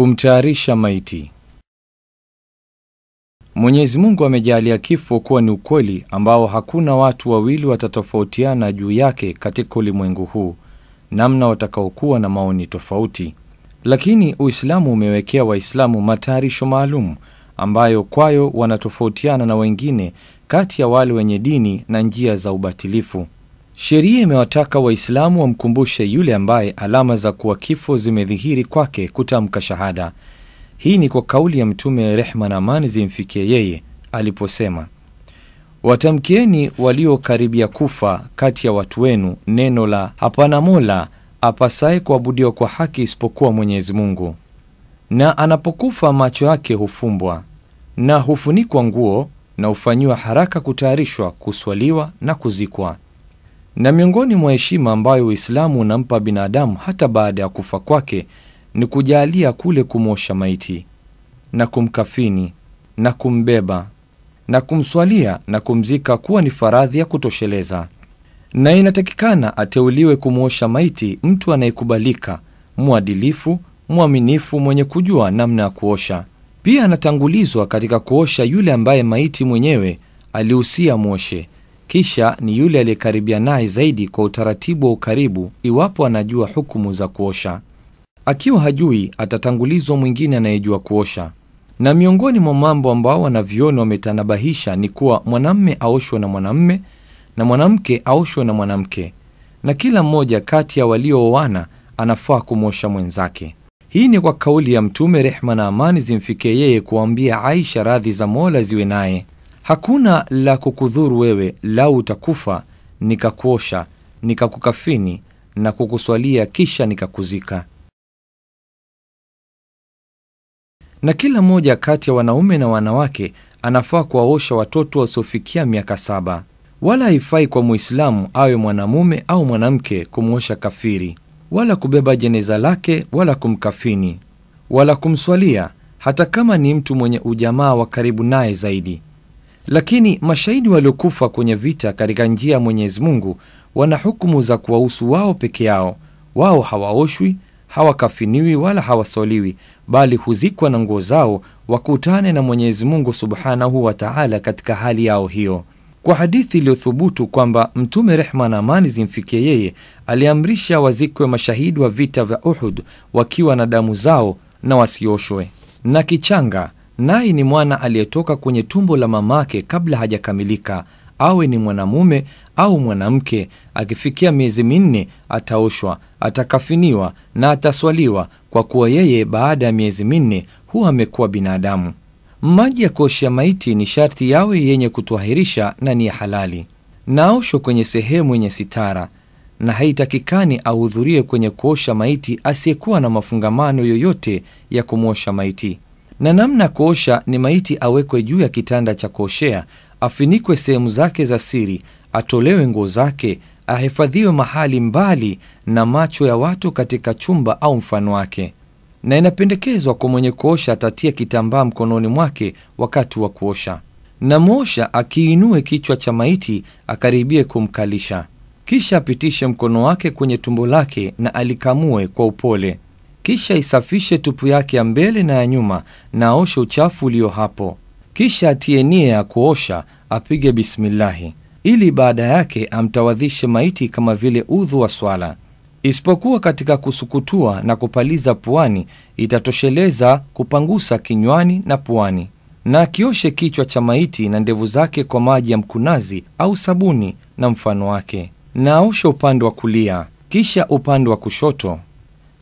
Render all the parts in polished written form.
Kumtayarisha maiti. Mwenyezi Mungu amejalia kifo kuwa ni ukweli ambao hakuna watu wawili watatofautiana juu yake katika ulimwengu huu, namna watakaokuwa na maoni tofauti. Lakini Uislamu umewekea Waislamu matayarisho maalum ambayo kwayo wanatofautiana na wengine kati ya wale wenye dini na njia za ubatilifu. Sheria imewataka Waislamu wamkumbushe yule ambaye alama za kuwa kifo zimedhihiri kwake kutamka shahada. Hii ni kwa kauli ya Mtume, rehma na amani zimfikie yeye, aliposema: watamkieni walio karibia kufa kati ya watu wenu neno la hapana mola apasaye kuabudiwa kwa haki isipokuwa Mwenyezi Mungu. Na anapokufa macho yake hufumbwa na hufunikwa nguo na hufanyiwa haraka kutayarishwa, kuswaliwa na kuzikwa. Na miongoni mwa heshima ambayo Uislamu unampa binadamu hata baada ya kufa kwake ni kujalia kule kumosha maiti na kumkafini na kumbeba na kumswalia na kumzika kuwa ni faradhi ya kutosheleza. Na inatakikana ateuliwe kumosha maiti mtu anayekubalika, muadilifu, muaminifu, mwenye kujua namna ya kuosha. Pia anatangulizwa katika kuosha yule ambaye maiti mwenyewe alihusia muoshe, kisha ni yule aliyekaribia naye zaidi kwa utaratibu wa ukaribu, iwapo anajua hukumu za kuosha. Akiwa hajui, atatangulizwa mwingine anayejua kuosha. Na miongoni mwa mambo ambao wanavyoni wametanabahisha ni kuwa mwanamme aoshwe na mwanamme na mwanamke aoshwe na mwanamke, na kila mmoja kati ya waliooana anafaa kumosha mwenzake. Hii ni kwa kauli ya Mtume, rehma na amani zimfikie yeye, kuambia Aisha, radhi za Mola ziwe naye: hakuna la kukudhuru wewe lau utakufa nikakuosha, nikakukafini na kukuswalia, kisha nikakuzika. Na kila mmoja kati ya wanaume na wanawake anafaa kuwaosha watoto wasiofikia miaka 7. Wala haifai kwa Muislamu awe mwanamume au mwanamke kumwosha kafiri, wala kubeba jeneza lake, wala kumkafini, wala kumswalia, hata kama ni mtu mwenye ujamaa wa karibu naye zaidi. Lakini mashahidi waliokufa kwenye vita katika njia ya Mwenyezi Mungu wana hukumu za kuwahusu wao peke yao. Wao hawaoshwi, hawakafiniwi, wala hawasoliwi, bali huzikwa na nguo zao wakutane na Mwenyezi Mungu Subhanahu wa Ta'ala katika hali yao hiyo. Kwa hadithi iliyothubutu kwamba Mtume, rehma na amani zimfikie yeye, aliamrisha wazikwe mashahidi wa vita vya Uhud wakiwa na damu zao na wasioshwe. Na kichanga, naye ni mwana aliyetoka kwenye tumbo la mamake kabla hajakamilika, awe ni mwanamume au mwanamke, akifikia miezi 4 ataoshwa, atakafiniwa na ataswaliwa, kwa kuwa yeye baada ya miezi 4 huwa amekuwa binadamu. Maji ya kuoshea maiti ni sharti yawe yenye kutwahirisha na ni ya halali, na aoshwe kwenye sehemu yenye sitara, na haitakikani ahudhurie kwenye kuosha maiti asiyekuwa na mafungamano yoyote ya kumwosha maiti. Na namna kuosha ni maiti awekwe juu ya kitanda cha kuoshea, afinikwe sehemu zake za siri, atolewe nguo zake, ahifadhiwe mahali mbali na macho ya watu katika chumba au mfano wake. Na inapendekezwa kwa mwenye kuosha atatia kitambaa mkononi mwake wakati wa kuosha. Na mwosha akiinue kichwa cha maiti akaribie kumkalisha, kisha apitishe mkono wake kwenye tumbo lake na alikamue kwa upole, kisha isafishe tupu yake ya mbele na ya nyuma na aoshe uchafu ulio hapo. Kisha atie nia ya kuosha, apige bismillahi, ili baada yake amtawadhishe maiti kama vile udhu wa swala. Isipokuwa katika kusukutua na kupaliza puani, itatosheleza kupangusa kinywani na puani. Na akioshe kichwa cha maiti na ndevu zake kwa maji ya mkunazi au sabuni na mfano wake, na aoshe upande wa kulia, kisha upande wa kushoto,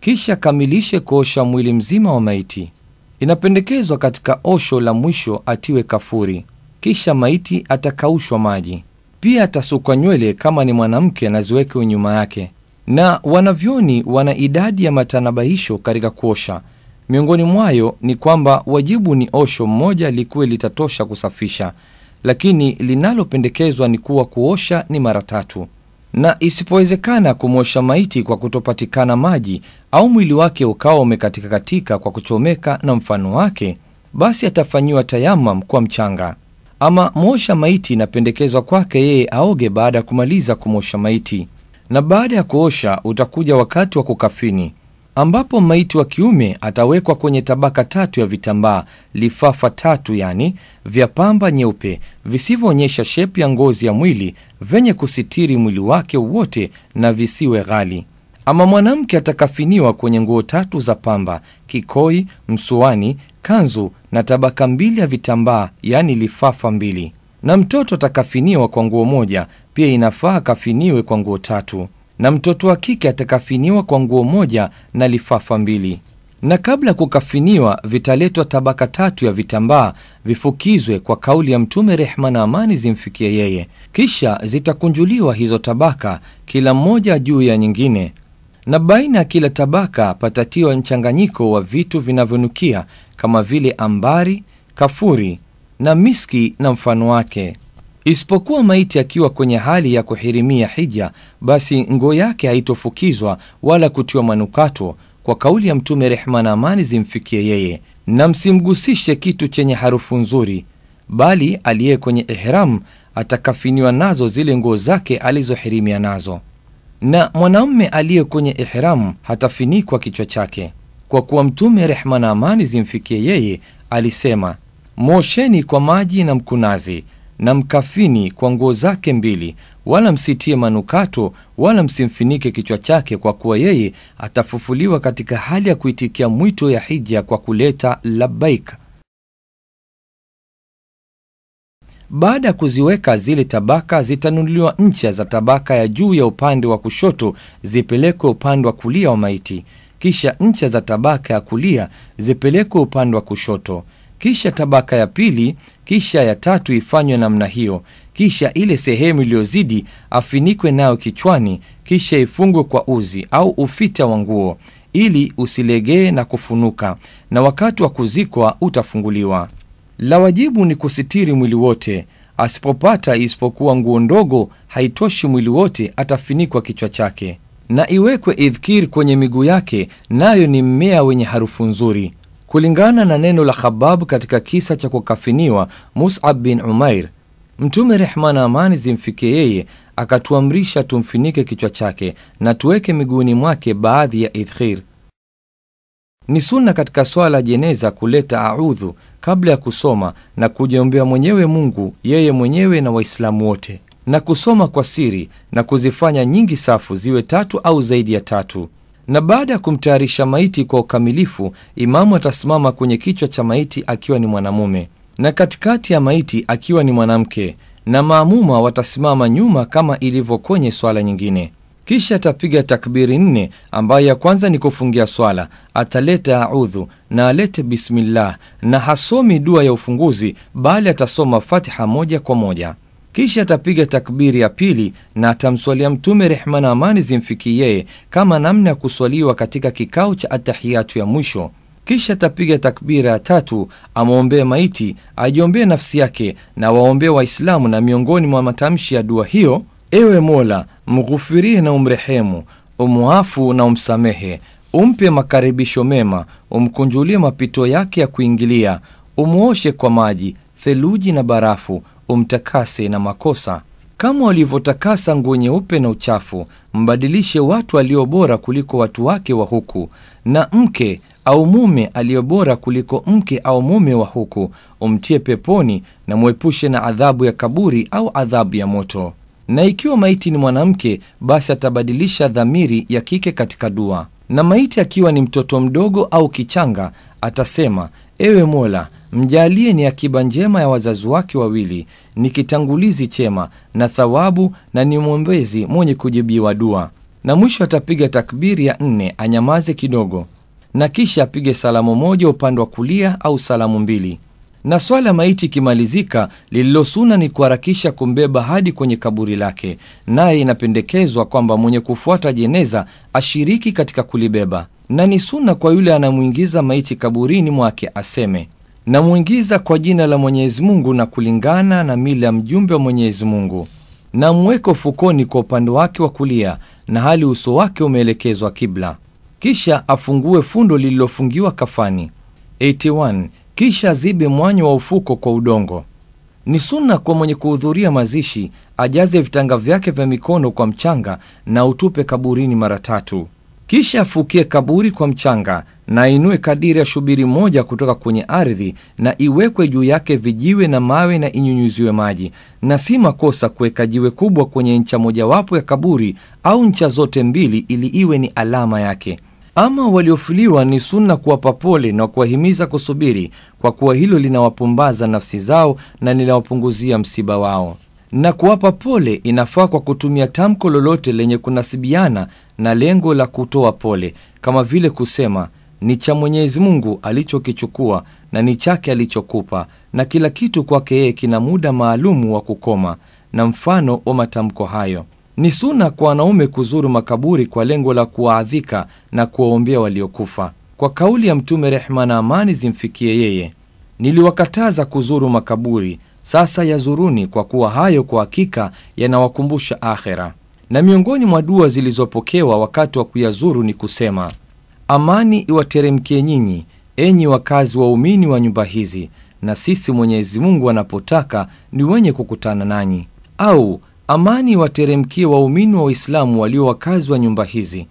kisha kamilishe kuosha mwili mzima wa maiti. Inapendekezwa katika osho la mwisho atiwe kafuri, kisha maiti atakaushwa maji. Pia atasukwa nywele kama ni mwanamke na ziwekwe nyuma yake. Na wanavyoni wana idadi ya matanabahisho katika kuosha. Miongoni mwayo ni kwamba wajibu ni osho mmoja likuwe litatosha kusafisha, lakini linalopendekezwa ni kuwa kuosha ni mara 3. Na isipowezekana kumosha maiti kwa kutopatikana maji au mwili wake ukawa umekatika kwa kuchomeka na mfano wake, basi atafanyiwa tayamam kwa mchanga. Ama mwosha maiti inapendekezwa kwake yeye aoge baada ya kumaliza kumosha maiti. Na baada ya kuosha utakuja wakati wa kukafini. ambapo maiti wa kiume atawekwa kwenye tabaka 3 ya vitambaa, lifafa 3, yani vya pamba nyeupe visivyoonyesha shepu ya ngozi ya mwili, venye kusitiri mwili wake wote na visiwe ghali. Ama mwanamke atakafiniwa kwenye nguo 3 za pamba, kikoi, msuani, kanzu na tabaka 2 ya vitambaa, yani lifafa 2. Na mtoto atakafiniwa kwa nguo moja, pia inafaa kafiniwe kwa nguo 3. Na mtoto wa kike atakafiniwa kwa nguo moja na lifafa 2. Na kabla kukafiniwa vitaletwa tabaka 3 ya vitambaa vifukizwe kwa kauli ya Mtume, rehma na amani zimfikie yeye. Kisha zitakunjuliwa hizo tabaka kila moja juu ya nyingine, na baina ya kila tabaka patatiwa mchanganyiko wa vitu vinavyonukia kama vile ambari, kafuri na miski na mfano wake. Isipokuwa maiti akiwa kwenye hali ya kuhirimia hija, basi nguo yake haitofukizwa wala kutiwa manukato kwa kauli ya Mtume, rehma na amani zimfikie yeye. Na msimgusishe kitu chenye harufu nzuri, bali aliye kwenye ihram atakafiniwa nazo zile nguo zake alizohirimia nazo. Na mwanamume aliye kwenye ihram hatafinikwa kichwa chake, kwa kuwa Mtume, rehma na amani zimfikie yeye, alisema, mwosheni kwa maji na mkunazi na mkafini kwa nguo zake 2, wala msitie manukato wala msimfinike kichwa chake, kwa kuwa yeye atafufuliwa katika hali ya kuitikia mwito ya hija kwa kuleta labbaik. Baada ya kuziweka zile tabaka, zitanunuliwa ncha za tabaka ya juu ya upande wa kushoto zipelekwe upande wa kulia wa maiti, kisha ncha za tabaka ya kulia zipelekwe upande wa kushoto, kisha tabaka ya pili, kisha ya 3 ifanywe namna hiyo, kisha ile sehemu iliyozidi afinikwe nayo kichwani, kisha ifungwe kwa uzi au ufita wa nguo ili usilegee na kufunuka, na wakati wa kuzikwa utafunguliwa. La wajibu ni kusitiri mwili wote. Asipopata isipokuwa nguo ndogo haitoshi mwili wote, atafinikwa kichwa chake. Na iwekwe idhkir kwenye miguu yake, nayo ni mmea wenye harufu nzuri, kulingana na neno la Khabab katika kisa cha kukafiniwa Mus'ab bin Umair. Mtume, rehma na amani zimfikie yeye, akatuamrisha tumfinike kichwa chake na tuweke miguuni mwake baadhi ya idhkir. Ni sunna katika swala jeneza kuleta audhu kabla ya kusoma na kujiombea mwenyewe Mungu, yeye mwenyewe na Waislamu wote, na kusoma kwa siri na kuzifanya nyingi safu ziwe 3 au zaidi ya 3. Na baada ya kumtayarisha maiti kwa ukamilifu, imamu atasimama kwenye kichwa cha maiti akiwa ni mwanamume na katikati ya maiti akiwa ni mwanamke, na maamuma watasimama nyuma kama ilivyo kwenye swala nyingine. Kisha atapiga takbiri 4, ambayo ya kwanza ni kufungia swala. Ataleta audhu na alete bismillah, na hasomi dua ya ufunguzi, bali atasoma Fatiha moja kwa moja. Kisha atapiga takbiri ya pili na atamswalia Mtume, rehma na amani zimfikie yeye, kama namna ya kuswaliwa katika kikao cha atahiyatu ya mwisho. Kisha atapiga takbira ya 3, amwombee maiti, ajiombee nafsi yake na waombee Waislamu, na miongoni mwa matamshi ya dua hiyo, ewe Mola, mghufirie na umrehemu, umuafu na umsamehe, umpe makaribisho mema, umkunjulie mapito yake ya kuingilia, umuoshe kwa maji, theluji na barafu, umtakase na makosa kama walivyotakasa nguo nyeupe na uchafu. Mbadilishe watu walio bora kuliko watu wake wa huku, na mke au mume aliyo bora kuliko mke au mume wa huku, umtie peponi, na mwepushe na adhabu ya kaburi au adhabu ya moto. Na ikiwa maiti ni mwanamke, basi atabadilisha dhamiri ya kike katika dua. Na maiti akiwa ni mtoto mdogo au kichanga, atasema, ewe Mola, mjalie ni akiba njema ya wazazi wake wawili, ni kitangulizi chema na thawabu, na ni mwombezi mwenye kujibiwa dua. Na mwisho atapiga takbiri ya 4, anyamaze kidogo, na kisha apige salamu moja upande wa kulia au salamu 2. Na swala maiti ikimalizika, lililosuna ni kuharakisha kumbeba hadi kwenye kaburi lake, naye inapendekezwa kwamba mwenye kufuata jeneza ashiriki katika kulibeba. Na ni sunna kwa yule anamuingiza maiti kaburini mwake aseme, na muingiza kwa jina la Mwenyezi Mungu na kulingana na mila ya mjumbe wa Mwenyezi Mungu, na mweko fukoni kwa upande wake wa kulia, na hali uso wake umeelekezwa kibla. Kisha afungue fundo lililofungiwa kafani. 81. Kisha zibe mwanya wa ufuko kwa udongo. Ni sunna kwa mwenye kuhudhuria mazishi ajaze vitanga vyake vya mikono kwa mchanga na utupe kaburini mara 3. Kisha afukie kaburi kwa mchanga na ainue kadiri ya shubiri moja kutoka kwenye ardhi na iwekwe juu yake vijiwe na mawe na inyunyuziwe maji. Na si makosa kuweka jiwe kubwa kwenye ncha mojawapo ya kaburi au ncha zote mbili ili iwe ni alama yake. Ama waliofuliwa ni sunna kuwapa pole na kuwahimiza kusubiri, kwa kuwa hilo linawapumbaza nafsi zao na linawapunguzia msiba wao. Na kuwapa pole inafaa kwa kutumia tamko lolote lenye kunasibiana na lengo la kutoa pole, kama vile kusema ni cha Mwenyezi Mungu alichokichukua na ni chake alichokupa, na kila kitu kwake yeye kina muda maalumu wa kukoma, na mfano wa matamko hayo. Ni sunna kwa wanaume kuzuru makaburi kwa lengo la kuwaadhika na kuwaombea waliokufa, kwa kauli ya Mtume, rehma na amani zimfikie yeye: niliwakataza kuzuru makaburi, sasa yazuruni, kwa kuwa hayo kwa hakika yanawakumbusha akhera. Na miongoni mwa dua zilizopokewa wakati wa kuyazuru ni kusema: amani iwateremkie nyinyi, enyi wakazi waumini wa nyumba hizi, na sisi Mwenyezi Mungu anapotaka ni wenye kukutana nanyi. Au amani iwateremkie waumini wa Uislamu walio wakazi wa nyumba hizi,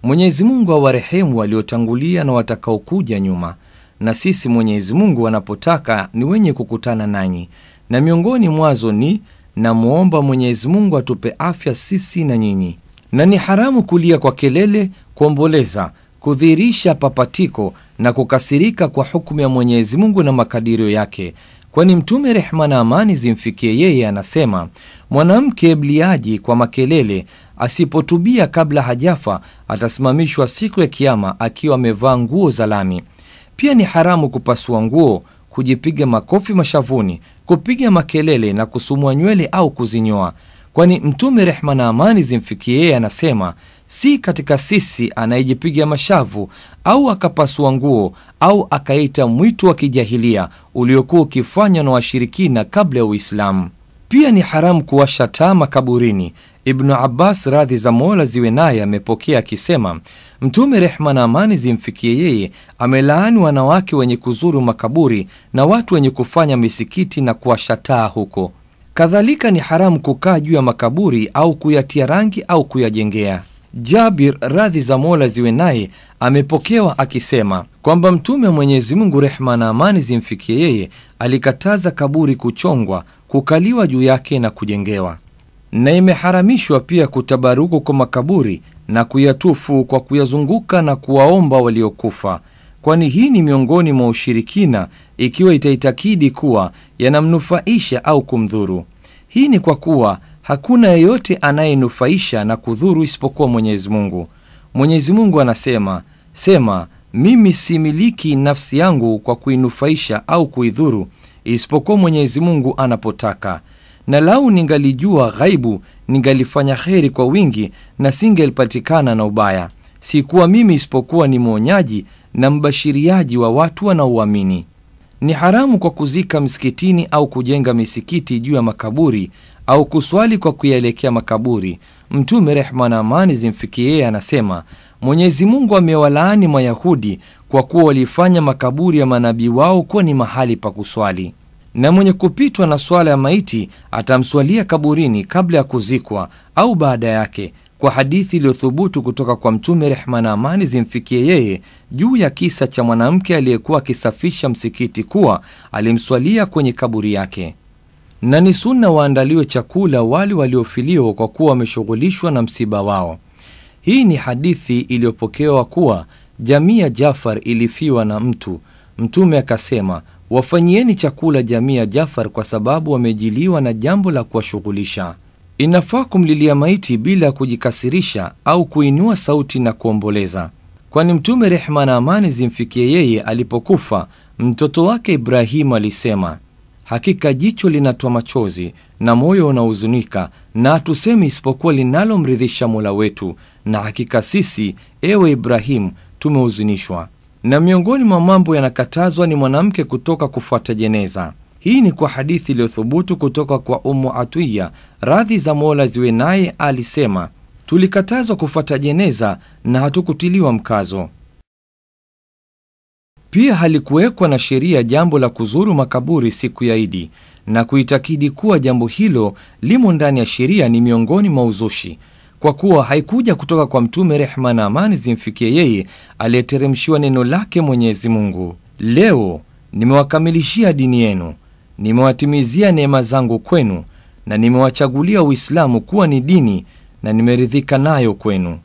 Mwenyezi Mungu awarehemu waliotangulia na watakaokuja nyuma, na sisi Mwenyezi Mungu anapotaka ni wenye kukutana nanyi. Na miongoni mwazo ni namuomba Mwenyezi Mungu atupe afya sisi na nyinyi. Na ni haramu kulia kwa kelele, kuomboleza, kudhihirisha papatiko na kukasirika kwa hukumu ya Mwenyezi Mungu na makadirio yake, kwani Mtume, rehma na amani zimfikie yeye, anasema: mwanamke mliaji kwa makelele asipotubia kabla hajafa atasimamishwa siku ya Kiyama akiwa amevaa nguo za lami. Pia ni haramu kupasua nguo, kujipiga makofi mashavuni, kupiga makelele na kusumua nywele au kuzinyoa, kwani Mtume, rehma na amani zimfikie yeye, anasema: si katika sisi anayejipiga mashavu au akapasua nguo au akaita mwito wa kijahilia uliokuwa ukifanywa na washirikina kabla ya Uislamu. Pia ni haramu kuwasha taa makaburini. Ibn Abbas, radhi za Mola ziwe naye, amepokea akisema: Mtume, rehma na amani zimfikie yeye, amelaani wanawake wenye kuzuru makaburi na watu wenye kufanya misikiti na kuwasha taa huko. Kadhalika ni haramu kukaa juu ya makaburi au kuyatia rangi au kuyajengea. Jabir, radhi za Mola ziwe naye, amepokewa akisema kwamba Mtume wa Mwenyezi Mungu, rehma na amani zimfikie yeye, alikataza kaburi kuchongwa, kukaliwa juu yake na kujengewa. Na imeharamishwa pia kutabaruku kwa makaburi na kuyatufu kwa kuyazunguka na kuwaomba waliokufa, kwani hii ni miongoni mwa ushirikina ikiwa itaitakidi kuwa yanamnufaisha au kumdhuru. Hii ni kwa kuwa hakuna yeyote anayenufaisha na kudhuru isipokuwa Mwenyezi Mungu. Mwenyezi Mungu anasema: sema, mimi similiki nafsi yangu kwa kuinufaisha au kuidhuru isipokuwa Mwenyezi Mungu anapotaka. Na lau ningalijua ghaibu ningalifanya kheri kwa wingi na singelipatikana na ubaya. Sikuwa mimi isipokuwa ni mwonyaji na mbashiriaji wa watu wanaoamini. Ni haramu kwa kuzika msikitini au kujenga misikiti juu ya makaburi au kuswali kwa kuyaelekea makaburi. Mtume, rehma na amani zimfikie yeye, anasema: Mwenyezi Mungu amewalaani Mayahudi kwa kuwa walifanya makaburi ya manabii wao kuwa ni mahali pa kuswali. Na mwenye kupitwa na swala ya maiti atamswalia kaburini kabla ya kuzikwa au baada yake, kwa hadithi iliyothubutu kutoka kwa Mtume, rehma na amani zimfikie yeye, juu ya kisa cha mwanamke aliyekuwa akisafisha msikiti kuwa alimswalia kwenye kaburi yake. Na ni sunna waandaliwe chakula wale waliofiliwa kwa kuwa wameshughulishwa na msiba wao. Hii ni hadithi iliyopokewa kuwa jamii ya Jafar ilifiwa na mtu. Mtume akasema: wafanyieni chakula jamii ya Jafar kwa sababu wamejiliwa na jambo la kuwashughulisha. Inafaa kumlilia maiti bila kujikasirisha au kuinua sauti na kuomboleza, kwani Mtume, rehma na amani zimfikie yeye, alipokufa mtoto wake Ibrahimu alisema: hakika jicho linatoa machozi na moyo unahuzunika, na hatusemi isipokuwa linalomridhisha Mola wetu, na hakika sisi, ewe Ibrahimu, tumehuzunishwa. Na miongoni mwa mambo yanakatazwa ni mwanamke kutoka kufuata jeneza. Hii ni kwa hadithi iliyothubutu kutoka kwa Ummu Atiya, radhi za Mola ziwe naye, alisema: tulikatazwa kufuata jeneza na hatukutiliwa mkazo. Pia halikuwekwa na sheria jambo la kuzuru makaburi siku ya Idi, na kuitakidi kuwa jambo hilo limo ndani ya sheria ni miongoni mwa uzushi, kwa kuwa haikuja kutoka kwa mtume, rehema na amani zimfikie yeye, aliyeteremshiwa neno lake Mwenyezi Mungu. Leo nimewakamilishia dini yenu, nimewatimizia neema zangu kwenu, na nimewachagulia Uislamu kuwa ni dini, na nimeridhika nayo kwenu.